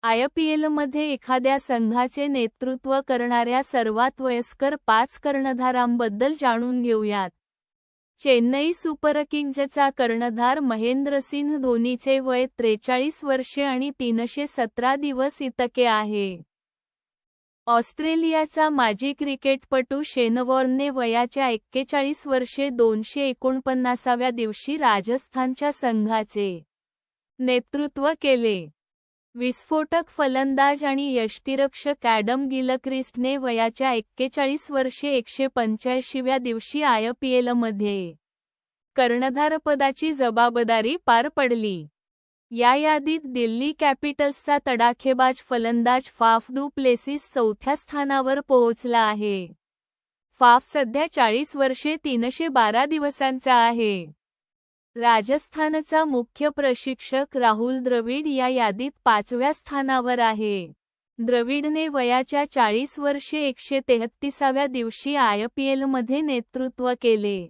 आयपीएलमध्ये एखाद्या संघाचे नेतृत्व करणाऱ्या सर्वात वयस्कर 5 कर्णधारांबद्दल जाणून घेऊयात. चेन्नई सुपर किंग्जचा कर्णधार महेंद्रसिंह धोनीचे वय 43 वर्षे आणि 317 दिवस इतके आहे. ऑस्ट्रेलियाचा माजी क्रिकेटपटू शेन वॉर्नने वयाच्या 41 वर्षे 249व्या दिवशी राजस्थानच्या संघाचे नेतृत्व केले. विस्फोटक फलंदाज आणि यष्टिरक्षक ॲडम गिलक्रिस्टने वयाच्या 41 वर्षे 185व्या दिवशी आयपीएलमध्ये कर्णधारपदाची जबाबदारी पार पडली. या यादीत दिल्ली कॅपिटल्सचा तडाखेबाज फलंदाज फाफ डू प्लेसिस चौथ्या स्थानावर पोहोचला आहे. फाफ सध्या 40 वर्षे 312 दिवसांचा आहे. राजस्थानचा मुख्य प्रशिक्षक राहुल द्रविड या यादीत 5व्या स्थानावर आहे. द्रविडने वयाच्या 40 वर्षे 133व्या दिवशी आयपीएलमध्ये नेतृत्व केले.